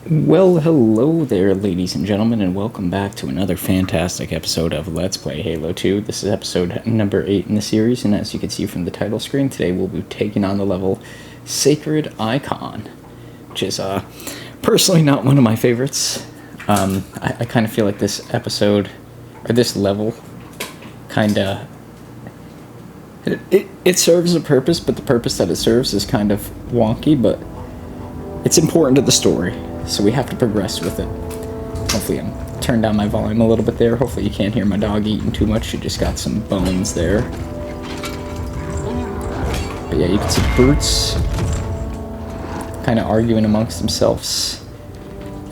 Well, hello there, ladies and gentlemen, and welcome back to another fantastic episode of Let's Play Halo 2. This is episode number 8 in the series, and as you can see from the title screen, today we'll be taking on the level Sacred Icon, which is personally not one of my favorites. I kind of feel like this episode, or this level, kind of... It serves a purpose, but the purpose that it serves is kind of wonky, but it's important to the story, so we have to progress with it. Hopefully I'm turned down my volume a little bit there. Hopefully you can't hear my dog eating too much. She just got some bones there. But yeah, you can see the brutes kind of arguing amongst themselves.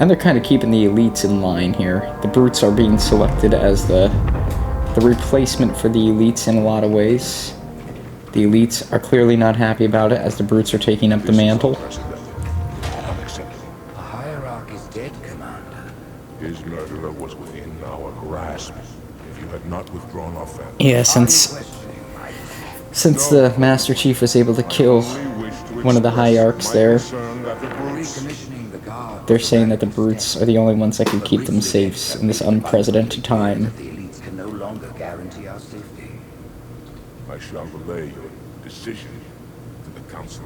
And they're kind of keeping the elites in line here. The brutes are being selected as the replacement for the elites in a lot of ways. The elites are clearly not happy about it, as the brutes are taking up the mantle. His murderer was within our grasp. If you had not withdrawn our family... Yeah, since the Master Chief was able to kill one of the hierarchs there, they're saying that the brutes are the only ones that can keep them safe in this unprecedented time. The elites can no longer guarantee our safety. I shall relay your decision to the council.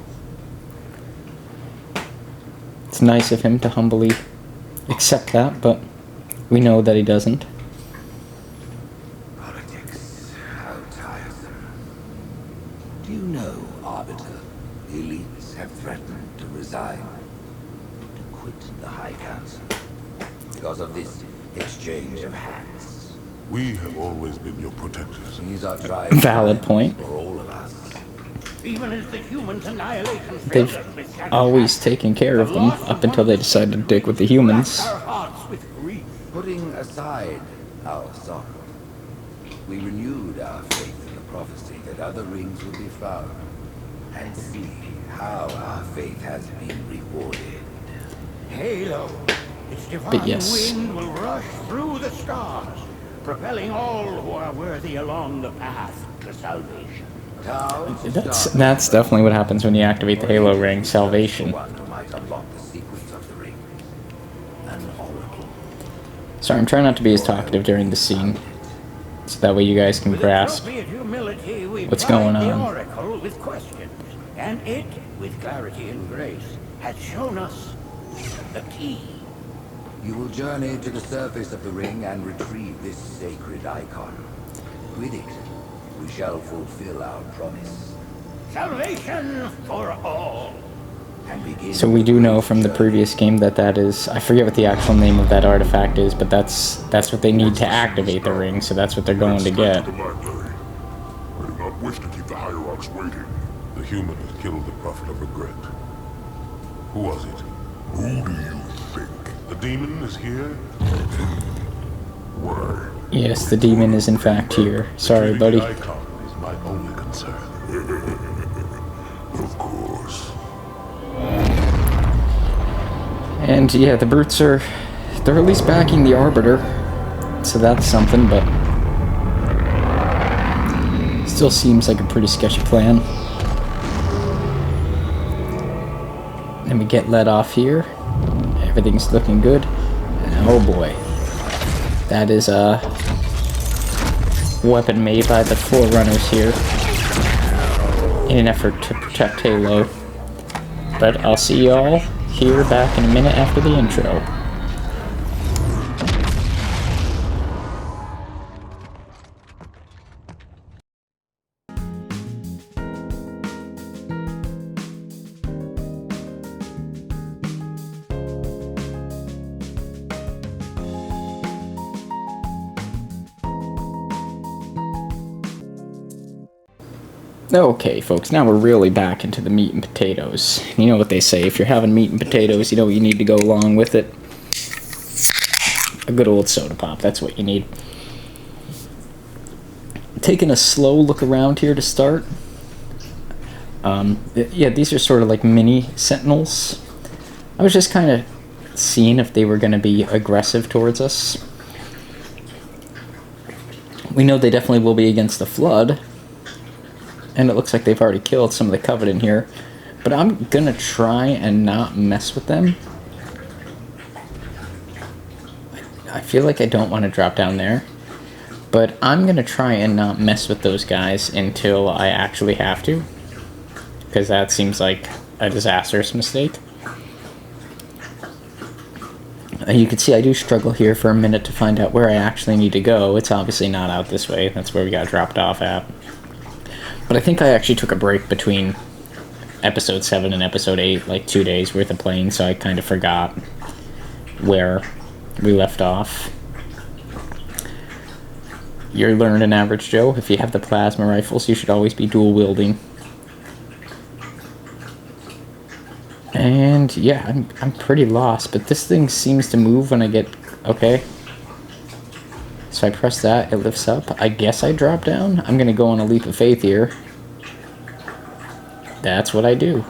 It's nice of him to humbly accept that, but we know that he doesn't. Politics, how tiresome. Do you know, Arbiter, the elites have threatened to resign, to quit the High Council, because of this exchange of hats? We have always been your protectors. These are trying Valid point. for all of us. Even as the humans' annihilation They've always taken care of them up until they decided to dig with the humans. our hearts with grief. Putting aside our sorrow, we renewed our faith in the prophecy that other rings would be found, and see how our faith has been rewarded. Halo, its divine But yes. wind will rush through the stars, propelling all who are worthy along the path to salvation. That's definitely what happens when you activate the Halo ring, salvation. Sorry, I'm trying not to be as talkative during the scene, so that way you guys can grasp what's going The on. oracle with questions, and it, with clarity and grace, has shown us the key. You will journey to the surface of the ring and retrieve this sacred icon. With it, we shall fulfill our promise. Salvation for all. And begin. So we do know from the previous game that is, I forget what the actual name of that artifact is, but that's what they need to activate the ring, so that's what they're going to get. The library. I do not wish to keep the hierarchs waiting. The human has killed the prophet of regret. Who was it? Who do you think? The demon is here? Why? Yes, the demon is in fact here. Sorry, buddy. The icon is my only concern. Of course. And yeah, the brutes they're at least backing the Arbiter, so that's something, but still seems like a pretty sketchy plan. And we get let off here. Everything's looking good. And oh boy. That is a weapon made by the Forerunners here in an effort to protect Halo. But I'll see y'all here back in a minute after the intro. Okay, folks, now we're really back into the meat and potatoes. You know what they say, if you're having meat and potatoes, you know what you need to go along with it? A good old soda pop, that's what you need. Taking a slow look around here to start. Yeah, these are sort of like mini sentinels. I was just kind of seeing if they were going to be aggressive towards us. We know they definitely will be against the Flood. And it looks like they've already killed some of the Covenant here. But I'm gonna try and not mess with them. I feel like I don't want to drop down there. But I'm going to try and not mess with those guys until I actually have to. Because that seems like a disastrous mistake. You can see I do struggle here for a minute to find out where I actually need to go. It's obviously not out this way. That's where we got dropped off at. But I think I actually took a break between episode 7 and episode 8, like 2 days worth of playing, so I kind of forgot where we left off. You're learning, Average Joe. If you have the plasma rifles, you should always be dual wielding. And yeah, I'm pretty lost, but this thing seems to move when I get... Okay. So I press that, it lifts up. I guess I drop down. I'm gonna go on a leap of faith here. That's what I do.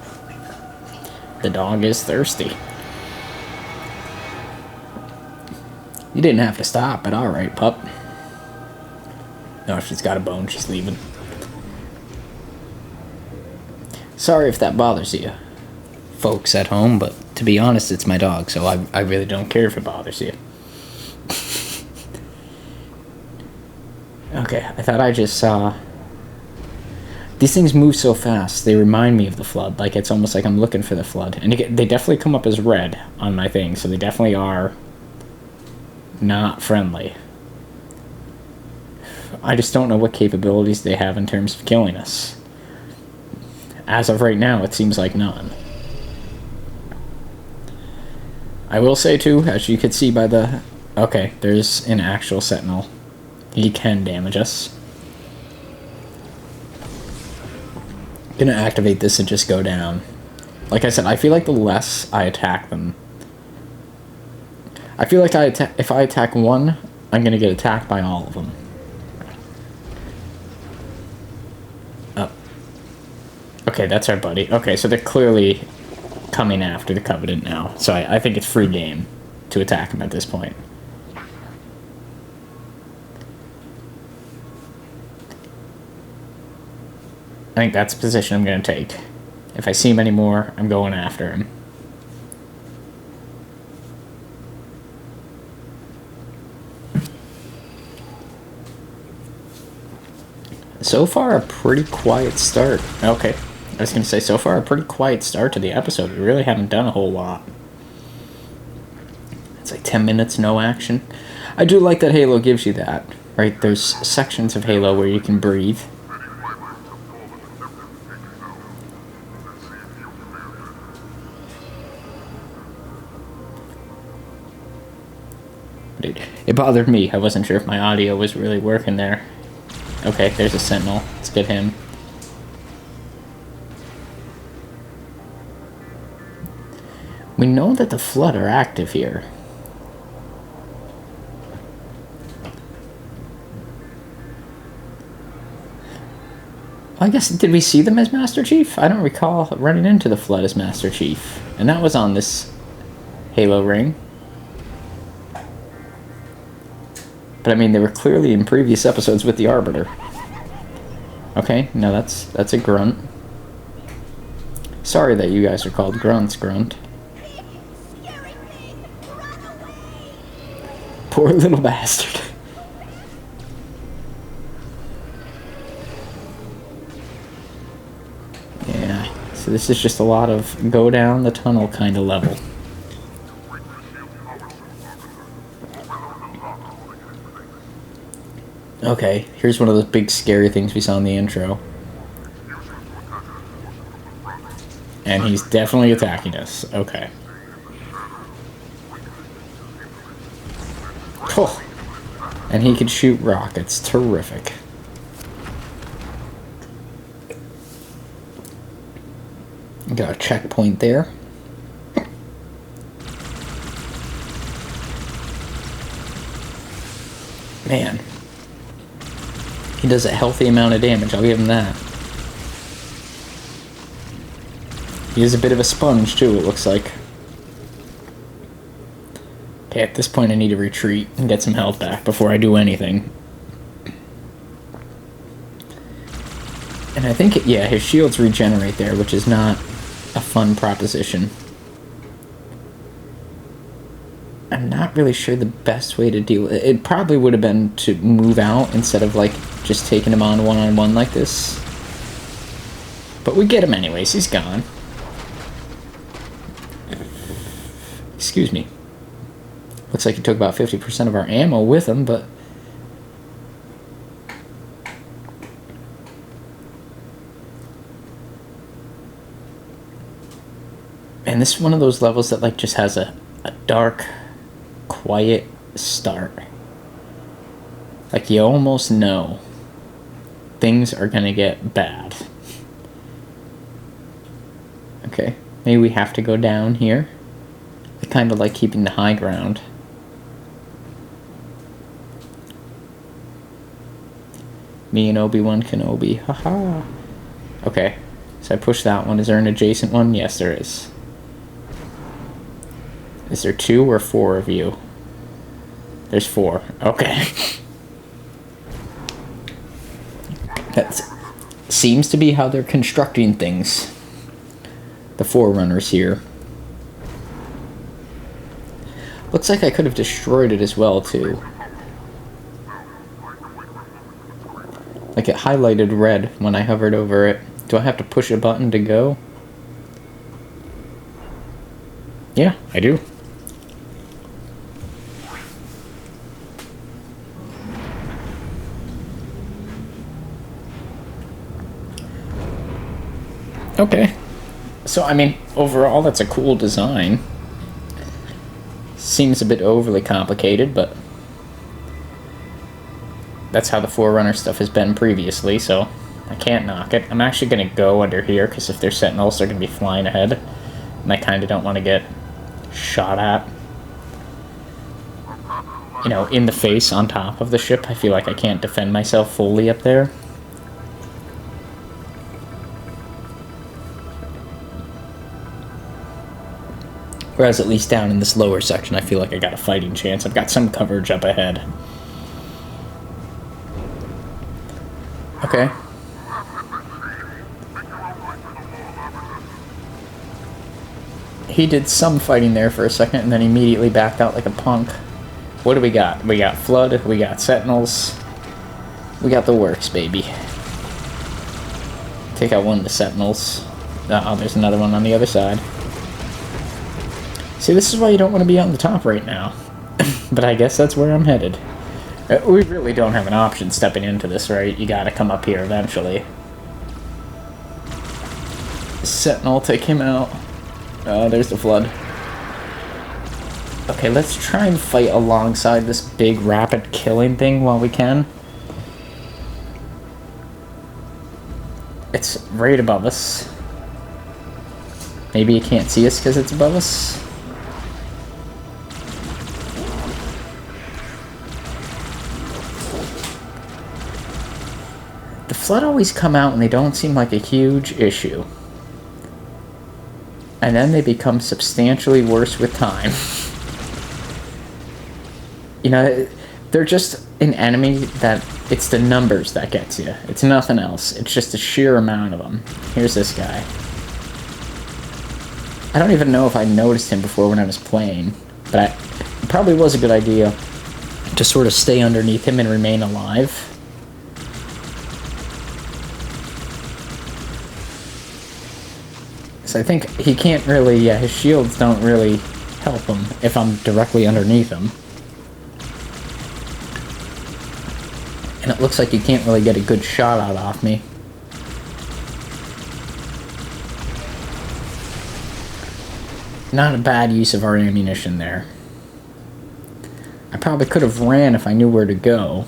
The dog is thirsty. You didn't have to stop, but alright, pup. No, she's got a bone, she's leaving. Sorry if that bothers you, folks at home, but to be honest, it's my dog, so I really don't care if it bothers you. Okay, I thought I just saw... These things move so fast, they remind me of the Flood, like it's almost like I'm looking for the Flood. And they definitely come up as red on my thing, so they definitely are not friendly. I just don't know what capabilities they have in terms of killing us. As of right now, it seems like none. I will say too, as you can see by the... Okay, there's an actual sentinel. He can damage us. Gonna activate this and just go down. Like I said, I feel like the less I attack them... I feel like if I attack one, I'm gonna get attacked by all of them. Oh. Okay, that's our buddy. Okay, so they're clearly coming after the Covenant now. So I think it's free game to attack them at this point. I think that's the position I'm going to take. If I see him anymore, I'm going after him. So far, a pretty quiet start. Okay, I was going to say, so far, a pretty quiet start to the episode. We really haven't done a whole lot. It's like 10 minutes, no action. I do like that Halo gives you that, right? There's sections of Halo where you can breathe. It bothered me. I wasn't sure if my audio was really working there. Okay, there's a sentinel. Let's get him. We know that the Flood are active here. I guess, did we see them as Master Chief? I don't recall running into the Flood as Master Chief. And that was on this Halo ring. But I mean, they were clearly in previous episodes with the Arbiter. Okay, no, that's a grunt. Sorry that you guys are called grunts, Grunt. Poor little bastard. Yeah, so this is just a lot of go down the tunnel kind of level. Okay, here's one of those big scary things we saw in the intro. And he's definitely attacking us. Okay. Oh. And he can shoot rockets. Terrific. Got a checkpoint there. Man. He does a healthy amount of damage, I'll give him that. He is a bit of a sponge, too, it looks like. Okay, at this point I need to retreat and get some health back before I do anything. And I think, yeah, his shields regenerate there, which is not a fun proposition. I'm not really sure the best way to deal with it. It probably would have been to move out instead of, like, just taking him on one-on-one like this. But we get him anyways. He's gone. Excuse me. Looks like he took about 50% of our ammo with him, but... And this is one of those levels that, like, just has a dark, quiet start. Like, you almost know things are gonna get bad. Okay, maybe we have to go down here. I kind of like keeping the high ground. Me and Obi-Wan Kenobi, haha. Okay, so I push that one. Is there an adjacent one? Yes, there is. Is there 2 or 4 of you? There's 4. Okay. That seems to be how they're constructing things. The Forerunners here. Looks like I could have destroyed it as well, too. Like, it highlighted red when I hovered over it. Do I have to push a button to go? Yeah, I do. Okay. So, I mean, overall, that's a cool design. Seems a bit overly complicated, but that's how the Forerunner stuff has been previously, so I can't knock it. I'm actually going to go under here, because if they're Sentinels, they're going to be flying ahead, and I kind of don't want to get shot at. You know, in the face on top of the ship. I feel like I can't defend myself fully up there. Whereas at least down in this lower section, I feel like I got a fighting chance. I've got some coverage up ahead. Okay. He did some fighting there for a second, and then immediately backed out like a punk. What do we got? We got Flood, we got Sentinels. We got the works, baby. Take out one of the Sentinels. Oh, there's another one on the other side. See, this is why you don't want to be on the top right now. But I guess that's where I'm headed. We really don't have an option stepping into this, right? You gotta come up here eventually. Sentinel, take him out. Oh, there's the Flood. Okay, let's try and fight alongside this big rapid killing thing while we can. It's right above us. Maybe you can't see us because it's above us. The Flood always come out and they don't seem like a huge issue. And then they become substantially worse with time. You know, they're just an enemy that, it's the numbers that gets you. It's nothing else. It's just a sheer amount of them. Here's this guy. I don't even know if I noticed him before when I was playing, but it probably was a good idea to sort of stay underneath him and remain alive. So I think he can't really, yeah, his shields don't really help him if I'm directly underneath him. And it looks like he can't really get a good shot out off me. Not a bad use of our ammunition there. I probably could have ran if I knew where to go.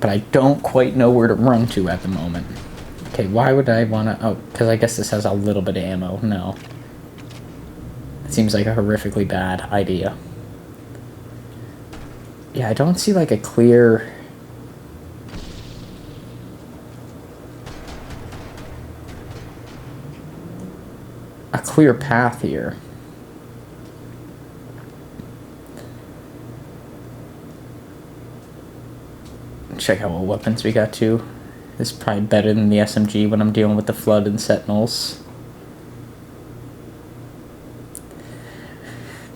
But I don't quite know where to run to at the moment. Okay, why would I want to... Oh, because I guess this has a little bit of ammo. No. It seems like a horrifically bad idea. Yeah, I don't see like a clear... path here. Check out what weapons we got too. This is probably better than the SMG when I'm dealing with the Flood and Sentinels.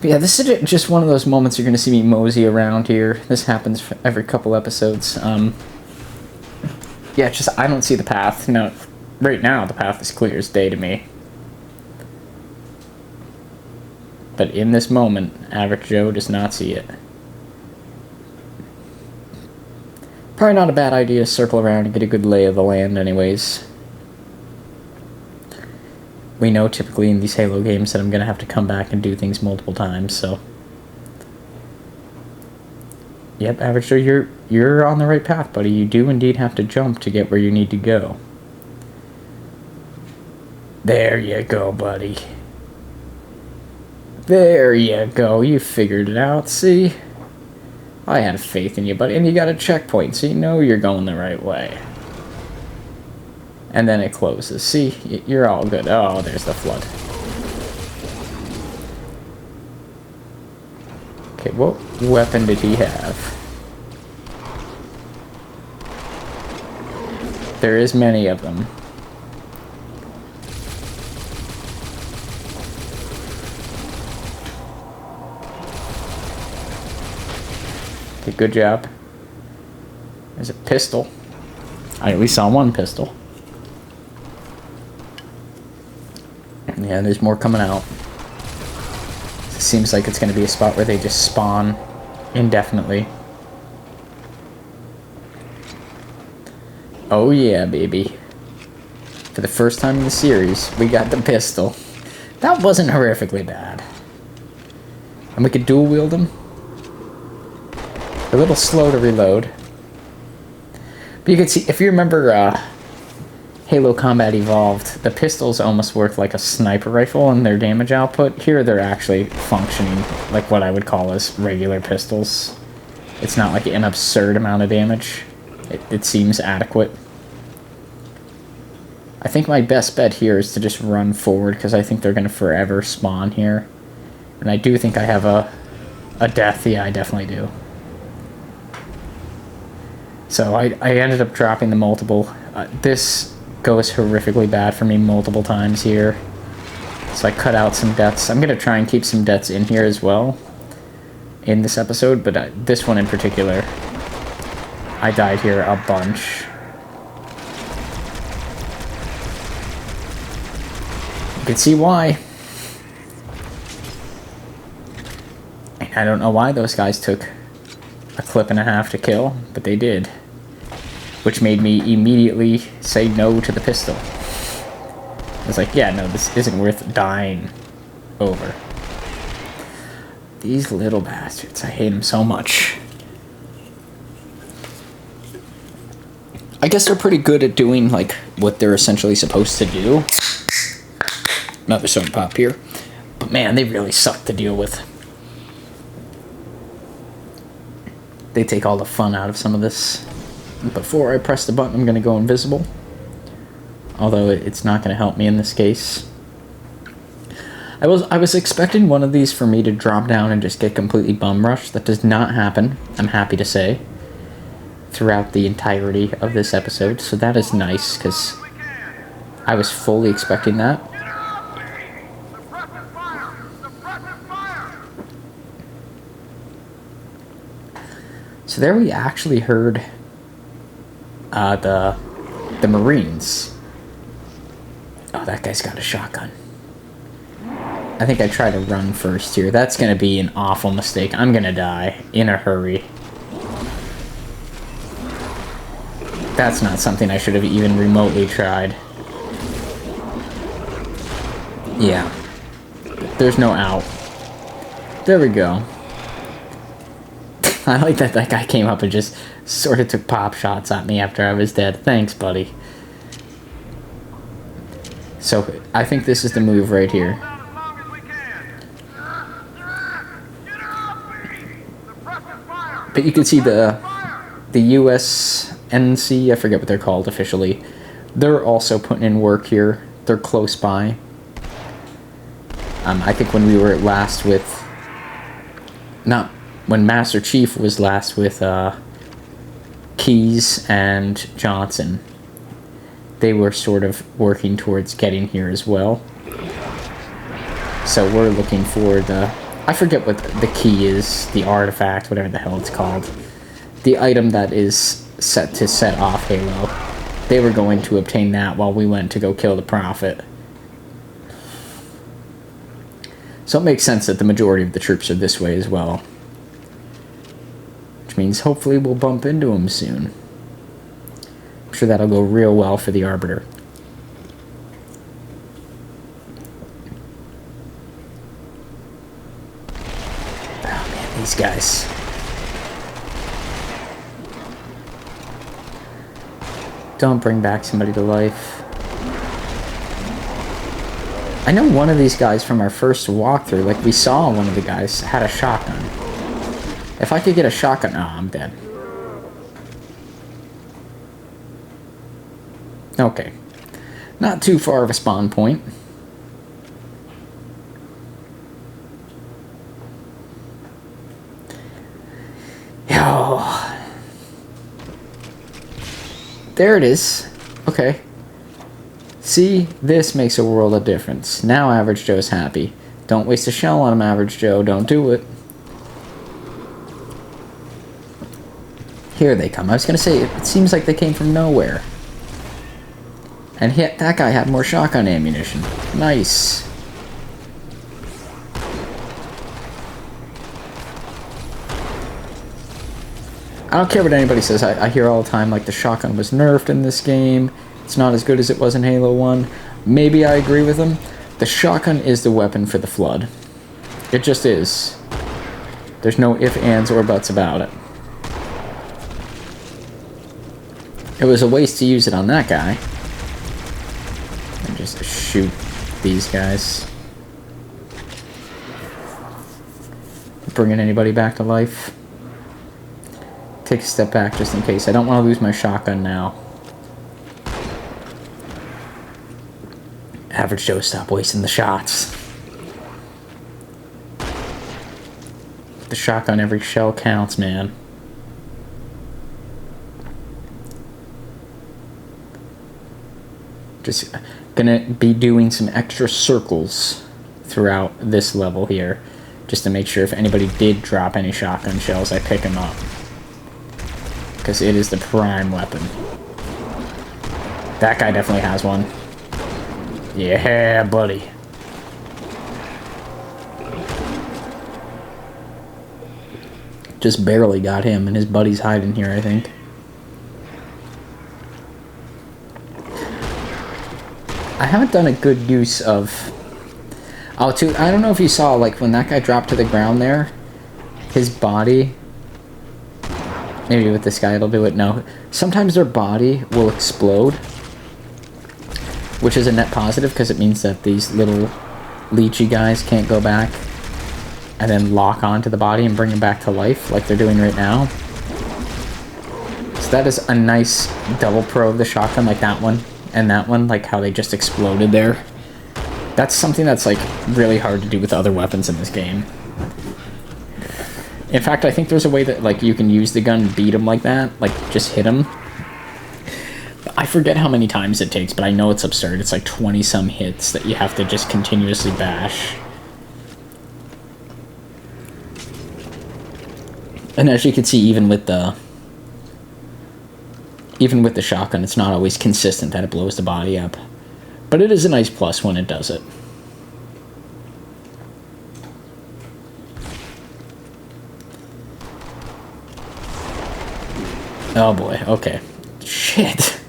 But yeah, this is just one of those moments you're going to see me mosey around here. This happens every couple episodes. Yeah, just I don't see the path. No, right now the path is clear as day to me. But in this moment, average Joe does not see it. Probably not a bad idea to circle around and get a good lay of the land anyways. We know typically in these Halo games that I'm going to have to come back and do things multiple times, so... Yep, Average Joe, you're on the right path, buddy. You do indeed have to jump to get where you need to go. There you go, buddy. There you go. You figured it out, see? I had faith in you, buddy. And you got a checkpoint, so you know you're going the right way. And then it closes. See? You're all good. Oh, there's the flood. Okay, what weapon did he have? There is many of them. Okay, good job. There's a pistol. I at least saw one pistol. Yeah, there's more coming out. It seems like it's going to be a spot where they just spawn indefinitely. Oh yeah, baby. For the first time in the series, we got the pistol. That wasn't horrifically bad. And we could dual wield them. A little slow to reload. But you can see, if you remember Halo Combat Evolved, the pistols almost work like a sniper rifle in their damage output. Here they're actually functioning like what I would call as regular pistols. It's not like an absurd amount of damage. It seems adequate. I think my best bet here is to just run forward because I think they're going to forever spawn here. And I do think I have a death. Yeah, I definitely do. So I ended up dropping the multiple. This goes horrifically bad for me multiple times here. So I cut out some deaths. I'm going to try and keep some deaths in here as well in this episode, but this one in particular, I died here a bunch. You can see why. I don't know why those guys took a clip and a half to kill, but they did. Which made me immediately say no to the pistol. I was like, yeah, no, this isn't worth dying over. These little bastards, I hate them so much. I guess they're pretty good at doing, like, what they're essentially supposed to do. Another soda pop here. But man, they really suck to deal with. They take all the fun out of some of this. Before I press the button, I'm going to go invisible. Although it's not going to help me in this case. I was expecting one of these for me to drop down and just get completely bum rushed. That does not happen, I'm happy to say, throughout the entirety of this episode. So that is nice, because I was fully expecting that. So there we actually heard the Marines. Oh, that guy's got a shotgun. I think I try to run first here. That's going to be an awful mistake. I'm going to die in a hurry. That's not something I should have even remotely tried. Yeah. There's no out. There we go. I like that that guy came up and just sort of took pop shots at me after I was dead. Thanks, buddy. So, I think this is the move right here. But you can see the USNC, I forget what they're called officially. They're also putting in work here. They're close by. I think when we were last with... when Master Chief was last with Keyes and Johnson, they were sort of working towards getting here as well. So we're looking for the I forget what the key is, the artifact, whatever the hell it's called. The item that is set to set off Halo. They were going to obtain that while we went to go kill the Prophet. So it makes sense that the majority of the troops are this way as well. Which means hopefully we'll bump into them soon. I'm sure that'll go real well for the Arbiter. Oh man, these guys. Don't bring back somebody to life. I know one of these guys from our first walkthrough, like we saw one of the guys had a shotgun. If I could get a shotgun... Oh, I'm dead. Okay. Not too far of a spawn point. Oh. There it is. Okay. See, this makes a world of difference. Now Average Joe's happy. Don't waste a shell on him, Average Joe. Don't do it. Here they come. I was going to say, it seems like they came from nowhere. And that guy had more shotgun ammunition. Nice. I don't care what anybody says. I hear all the time, like, the shotgun was nerfed in this game. It's not as good as it was in Halo 1. Maybe I agree with them. The shotgun is the weapon for the Flood. It just is. There's no ifs, ands, or buts about it. It was a waste to use it on that guy. And just shoot these guys. Bringing anybody back to life. Take a step back just in case. I don't want to lose my shotgun now. Average Joe, stop wasting the shots. The shotgun, every shell counts, man. Just gonna be doing some extra circles throughout this level here, just to make sure if anybody did drop any shotgun shells, I pick them up. Because it is the prime weapon. That guy definitely has one. Yeah, buddy. Just barely got him, and his buddy's hiding here, I think. I haven't done a good use of... Oh, too, I don't know if you saw, like, when that guy dropped to the ground there, his body... Maybe with this guy it'll do it. No. Sometimes their body will explode, which is a net positive because it means that these little leechy guys can't go back and then lock onto the body and bring him back to life like they're doing right now. So that is a nice double pro of the shotgun, like that one and that one, like how they just exploded there. That's something that's like really hard to do with other weapons in this game. In fact, I think there's a way that like you can use the gun and beat him like that, like just hit him. I forget how many times it takes, but I know it's absurd. It's like 20-some hits that you have to just continuously bash. And as you can see, even with the shotgun, it's not always consistent that it blows the body up. But it is a nice plus when it does it. Oh boy, okay. Shit.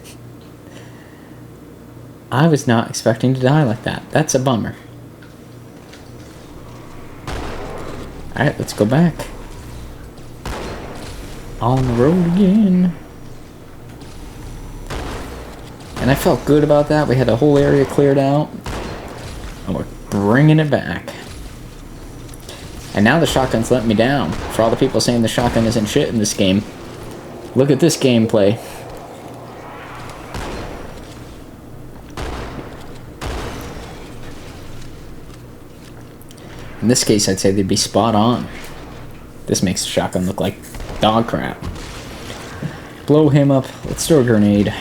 I was not expecting to die like that. That's a bummer. Alright, let's go back. On the road again. And I felt good about that. We had the whole area cleared out. And we're bringing it back. And now the shotgun's letting me down. For all the people saying the shotgun isn't shit in this game. Look at this gameplay. In this case, I'd say they'd be spot on. This makes the shotgun look like dog crap. Blow him up. Let's throw a grenade.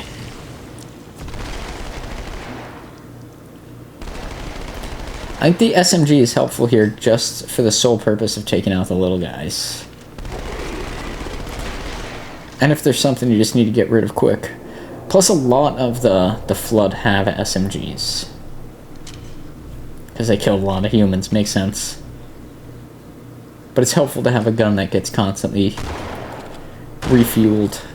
I think the SMG is helpful here just for the sole purpose of taking out the little guys. And if there's something you just need to get rid of quick. Plus a lot of the Flood have SMGs. Because they killed a lot of humans, makes sense. But it's helpful to have a gun that gets constantly refueled.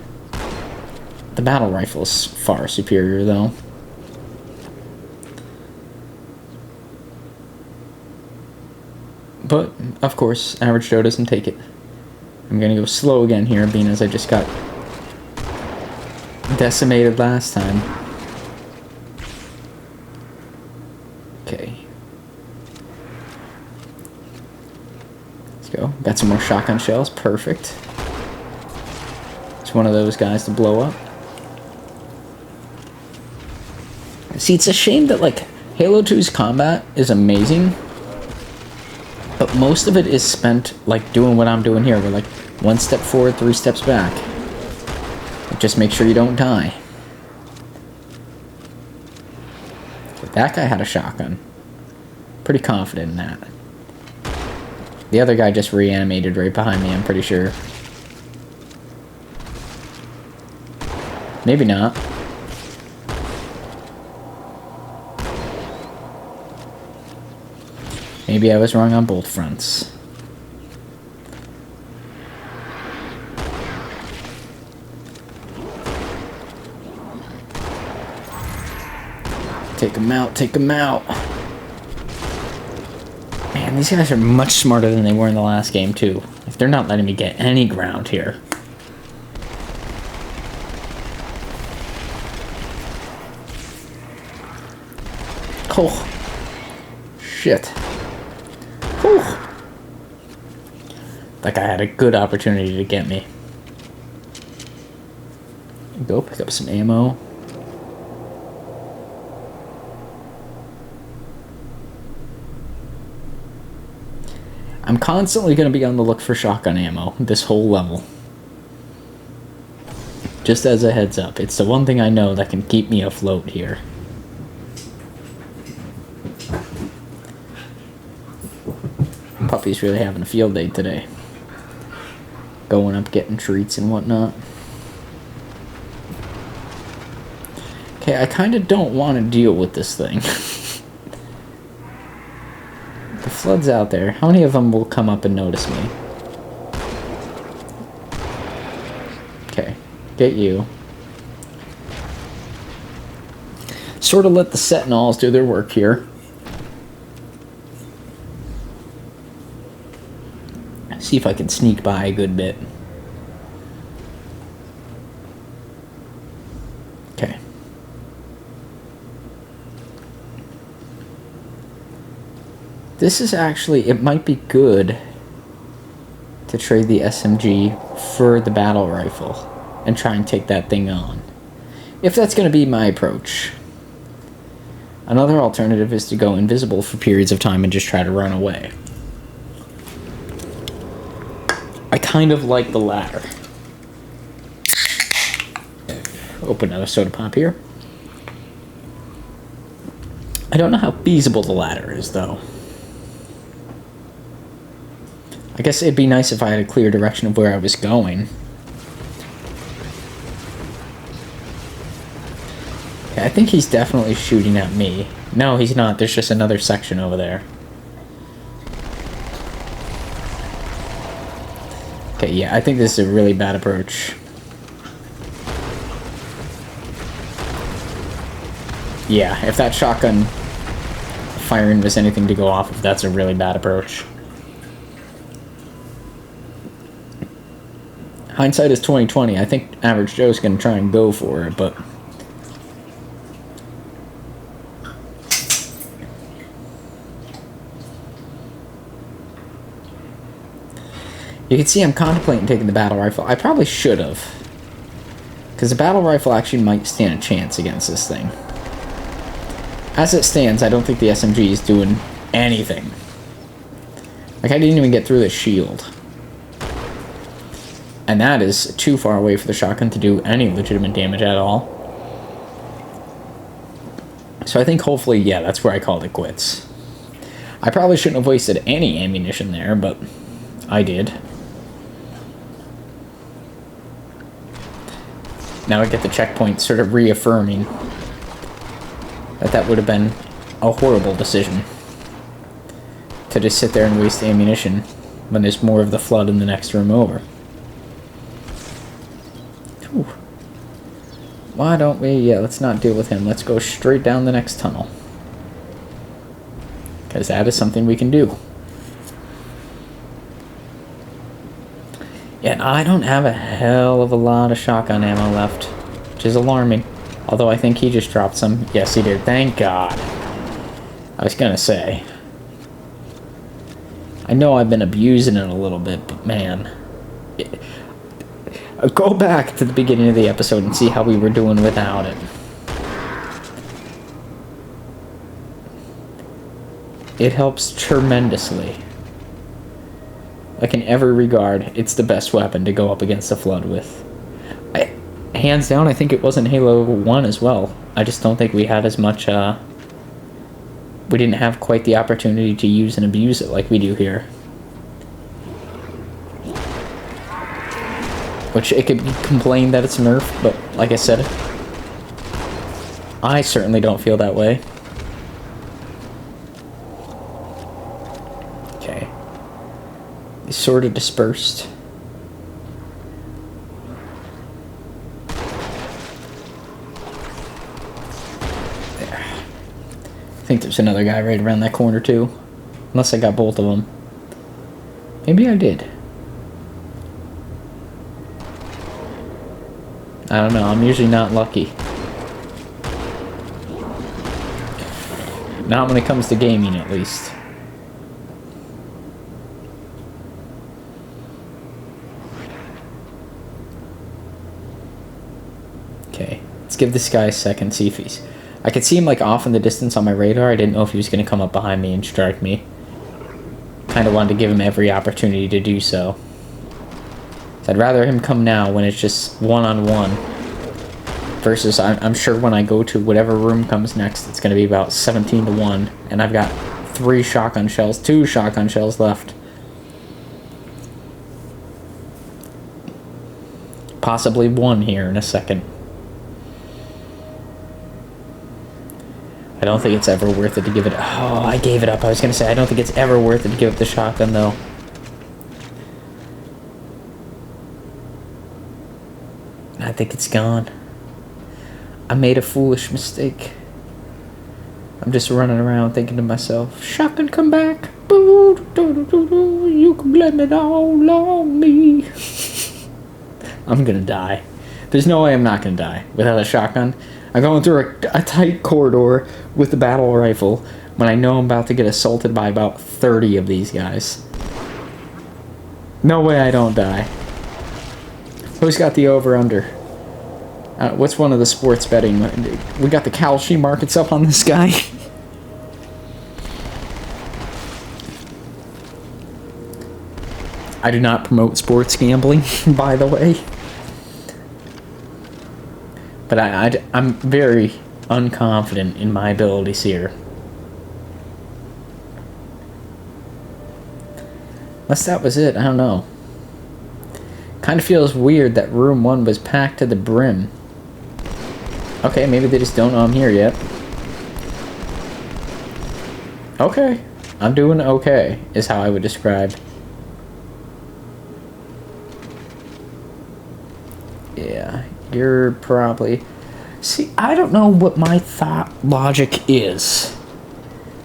The battle rifle is far superior though. But, of course, average Joe doesn't take it. I'm gonna go slow again here, being as I just got decimated last time. Okay. Let's go. Got some more shotgun shells. Perfect. It's one of those guys to blow up. See, it's a shame that, like, Halo 2's combat is amazing, but most of it is spent, like, doing what I'm doing here. We're like, 1 step forward, 3 steps back. Just make sure you don't die. But that guy had a shotgun. Pretty confident in that. The other guy just reanimated right behind me, I'm pretty sure. Maybe not. Maybe I was wrong on both fronts. Take him out, take him out. Man, these guys are much smarter than they were in the last game, too. If they're not letting me get any ground here. Oh. Shit. Whew. That guy had a good opportunity to get me. Go pick up some ammo. I'm constantly going to be on the look for shotgun ammo this whole level. Just as a heads up, it's the one thing I know that can keep me afloat here. Puppy's really having a field day today. Going up, getting treats and whatnot. Okay, I kind of don't want to deal with this thing. The Flood's out there. How many of them will come up and notice me? Okay, get you. Sort of let the Sentinels do their work here. See if I can sneak by a good bit. Okay. This is actually, it might be good to trade the SMG for the battle rifle and try and take that thing on. If that's going to be my approach. Another alternative is to go invisible for periods of time and just try to run away. I kind of like the latter. Open another soda pop here. I don't know how feasible the latter is, though. I guess it'd be nice if I had a clear direction of where I was going. Okay, I think he's definitely shooting at me. No, he's not. There's just another section over there. Okay, yeah, I think this is a really bad approach. Yeah, if that shotgun firing was anything to go off of, that's a really bad approach. Hindsight is 20/20. I think Average Joe's gonna try and go for it, but you can see I'm contemplating taking the battle rifle. I probably should have, because the battle rifle actually might stand a chance against this thing. As it stands, I don't think the SMG is doing anything. Like, I didn't even get through the shield. And that is too far away for the shotgun to do any legitimate damage at all. So I think hopefully, yeah, that's where I called it quits. I probably shouldn't have wasted any ammunition there, but I did. Now I get the checkpoint sort of reaffirming that would have been a horrible decision. To just sit there and waste ammunition when there's more of the flood in the next room over. Whew. Why don't we... Yeah, let's not deal with him. Let's go straight down the next tunnel. Because that is something we can do. Yeah, I don't have a hell of a lot of shotgun ammo left, which is alarming. Although I think he just dropped some. Yes, he did. Thank God. I was gonna say. I know I've been abusing it a little bit, but man. Go back to the beginning of the episode and see how we were doing without it. It helps tremendously. Like in every regard, it's the best weapon to go up against the flood with. Hands down, I think it was in Halo 1 as well. I just don't think we had as much, we didn't have quite the opportunity to use and abuse it like we do here. Which it could be complained that it's nerfed, but like I said, I certainly don't feel that way. Okay. It's sort of dispersed. I think there's another guy right around that corner too. Unless I got both of them. Maybe I did. I don't know, I'm usually not lucky. Not when it comes to gaming, at least. Okay, let's give this guy a second, see if he's... I could see him like off in the distance on my radar. I didn't know if he was going to come up behind me and strike me. Kind of wanted to give him every opportunity to do so. So I'd rather him come now when it's just one-on-one. Versus I'm sure when I go to whatever room comes next, it's going to be about 17-1. And I've got 2 shotgun shells left. Possibly 1 here in a second. I don't think it's ever worth it to give it... Oh, I gave it up. I was going to say, I don't think it's ever worth it to give up the shotgun, though. I think it's gone. I made a foolish mistake. I'm just running around thinking to myself, shotgun, come back. Boo, doo, doo, doo, doo. You can blame it all on me. I'm going to die. There's no way I'm not going to die without a shotgun. I'm going through a tight corridor with the battle rifle when I know I'm about to get assaulted by about 30 of these guys. No way I don't die. Who's got the over-under? What's one of the sports betting? We got the Kalshi markets up on this guy. I do not promote sports gambling, by the way. But I'm very unconfident in my abilities here. Unless that was it, I don't know. Kind of feels weird that room 1 was packed to the brim. Okay, maybe they just don't know I'm here yet. Okay. I'm doing okay, is how I would describe. Yeah. You're probably... See, I don't know what my thought logic is.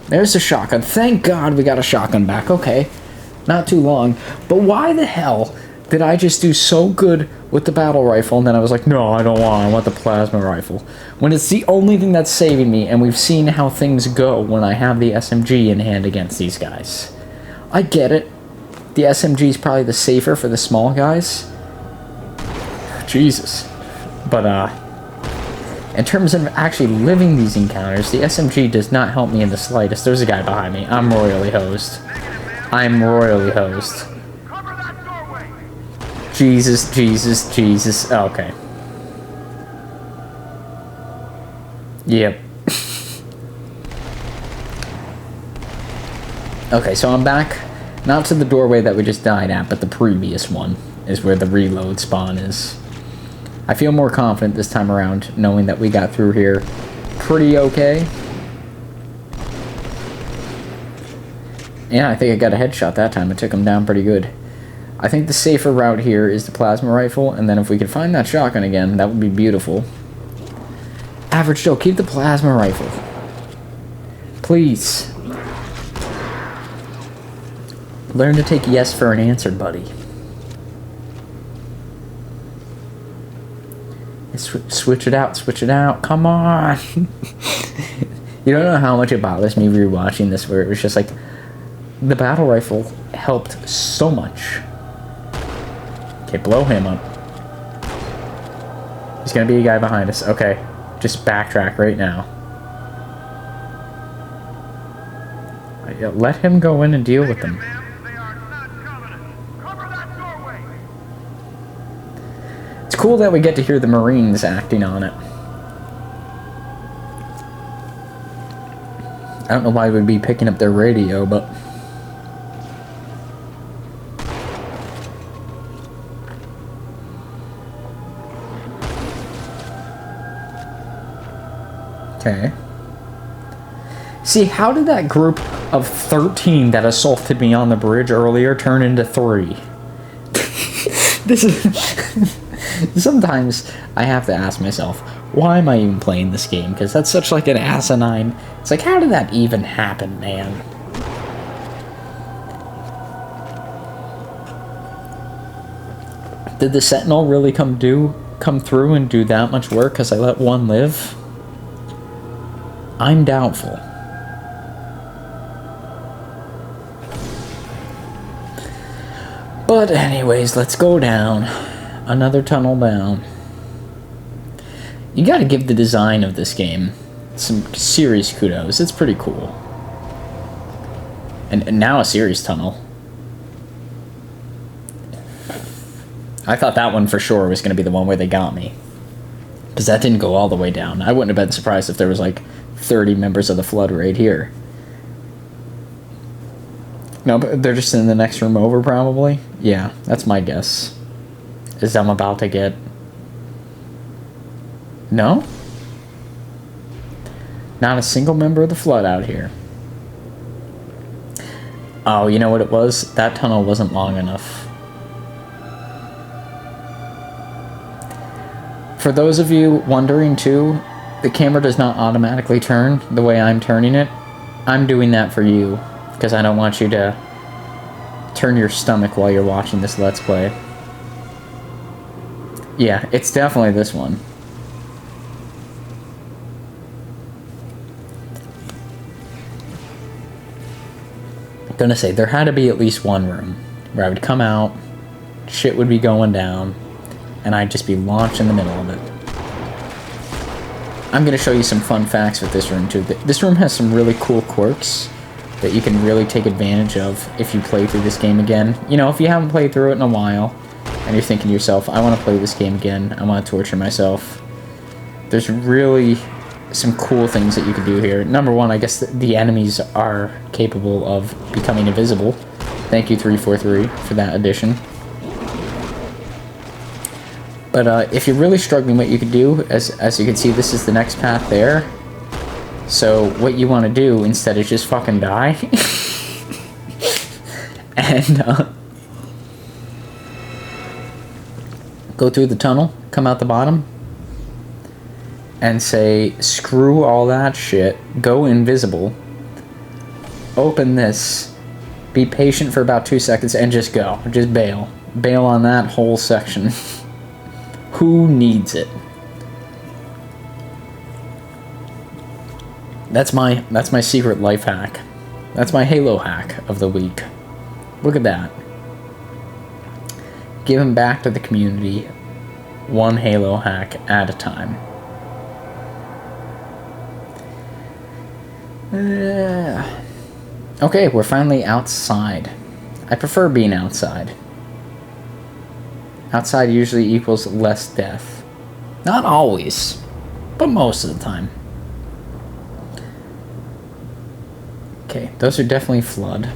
There's a shotgun. Thank God we got a shotgun back. Okay. Not too long. But why the hell did I just do so good with the battle rifle and then I was like, no, I don't want. I want the plasma rifle. When it's the only thing that's saving me, and we've seen how things go when I have the SMG in hand against these guys. I get it. The SMG is probably the safer for the small guys. Jesus. But, in terms of actually living these encounters, the SMG does not help me in the slightest. There's a guy behind me. I'm royally hosed. I'm royally hosed. Jesus, Jesus, Jesus. Okay. Yep. Okay, so I'm back, not to the doorway that we just died at, but the previous one is where the reload spawn is. I feel more confident this time around, knowing that we got through here pretty okay. Yeah, I think I got a headshot that time. I took him down pretty good. I think the safer route here is the plasma rifle, and then if we could find that shotgun again, that would be beautiful. Average Joe, keep the plasma rifle. Please. Learn to take yes for an answer, buddy. Switch it out, switch it out. Come on. You don't know how much it bothers me rewatching this, where it was just like, the battle rifle helped so much. Okay, blow him up. There's gonna be a guy behind us. Okay, just backtrack right now. Let him go in and deal with them. It's cool that we get to hear the Marines acting on it. I don't know why we'd be picking up their radio, but... Okay. See, how did that group of 13 that assaulted me on the bridge earlier turn into 3? This is... Sometimes I have to ask myself, why am I even playing this game? Because that's such like an asinine... It's like, how did that even happen, man? Did the Sentinel really come through and do that much work because I let one live? I'm doubtful. But anyways, let's go down. Another tunnel down. You gotta give the design of this game some serious kudos. It's pretty cool. And now a serious tunnel. I thought that one for sure was gonna be the one where they got me. Because that didn't go all the way down. I wouldn't have been surprised if there was like 30 members of the Flood right here. No, but they're just in the next room over, probably. Yeah, that's my guess. Is I'm about to get... No? Not a single member of the Flood out here. Oh, you know what it was? That tunnel wasn't long enough. For those of you wondering too, the camera does not automatically turn the way I'm turning it. I'm doing that for you, because I don't want you to turn your stomach while you're watching this Let's Play. Yeah, it's definitely this one. I'm gonna say, there had to be at least one room where I would come out, shit would be going down, and I'd just be launched in the middle of it. I'm gonna show you some fun facts with this room too. This room has some really cool quirks that you can really take advantage of if you play through this game again. You know, if you haven't played through it in a while, and you're thinking to yourself, I want to play this game again, I want to torture myself, there's really some cool things that you can do here. Number one, I guess the enemies are capable of becoming invisible. Thank you, 343, for that addition. But if you're really struggling, what you could do, as you can see, this is the next path there. So what you want to do instead is just fucking die. And go through the tunnel, come out the bottom, and say, screw all that shit, go invisible, open this, be patient for about 2 seconds, and just go. Just bail. Bail on that whole section. Who needs it? That's my secret life hack. That's my Halo hack of the week. Look at that. Giving back to the community, one Halo hack at a time. Okay, we're finally outside. I prefer being outside. Outside usually equals less death. Not always, but most of the time. Okay, those are definitely flood.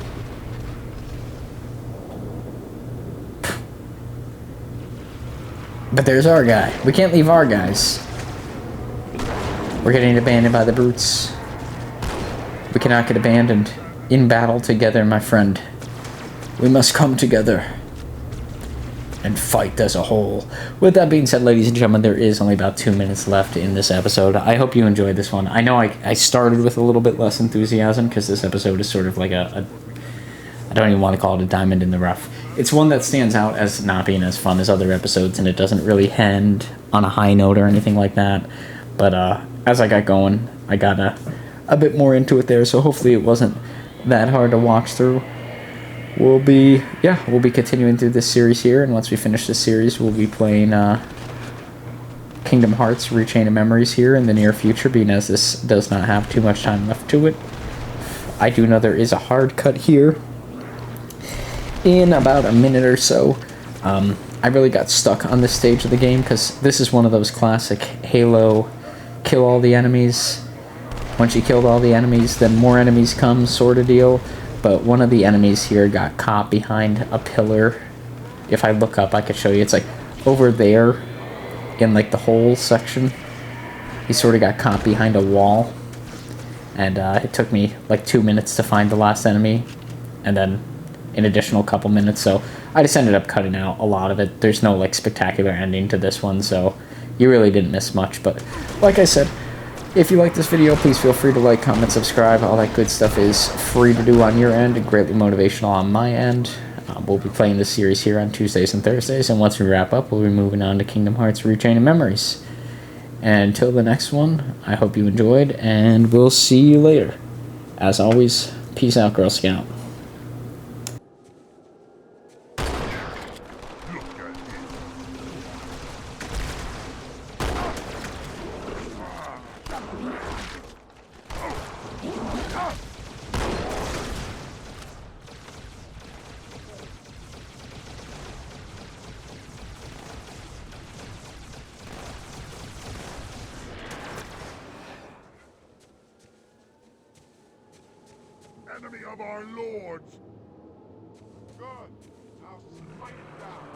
But there's our guy. We can't leave our guys. We're getting abandoned by the brutes. We cannot get abandoned in battle together, my friend. We must come together and fight as a whole. With that being said, ladies and gentlemen, there is only about 2 minutes left in this episode. I hope you enjoyed this one. I know I started with a little bit less enthusiasm because this episode is sort of like I don't even want to call it a diamond in the rough. It's one that stands out as not being as fun as other episodes, and it doesn't really end on a high note or anything like that. But as I got going, I got a bit more into it there, so hopefully it wasn't that hard to watch through. We'll be continuing through this series here, and once we finish this series, we'll be playing Kingdom Hearts Rechain of Memories here in the near future, being as this does not have too much time left to it. I do know there is a hard cut here in about a minute or so. I really got stuck on this stage of the game because this is one of those classic Halo kill all the enemies. Once you killed all the enemies, then more enemies come sort of deal. But one of the enemies here got caught behind a pillar. If I look up, I could show you. It's like over there in like the hole section. He sort of got caught behind a wall. And it took me like 2 minutes to find the last enemy. And then an additional couple minutes. So I just ended up cutting out a lot of it. There's no like spectacular ending to this one. So you really didn't miss much. But like I said, if you like this video, please feel free to like, comment, subscribe. All that good stuff is free to do on your end and greatly motivational on my end. We'll be playing this series here on Tuesdays and Thursdays, and once we wrap up, we'll be moving on to Kingdom Hearts Rechain of Memories. And until the next one, I hope you enjoyed, and we'll see you later. As always, peace out, Girl Scout. Enemy of our lords! Good. Now smite it down.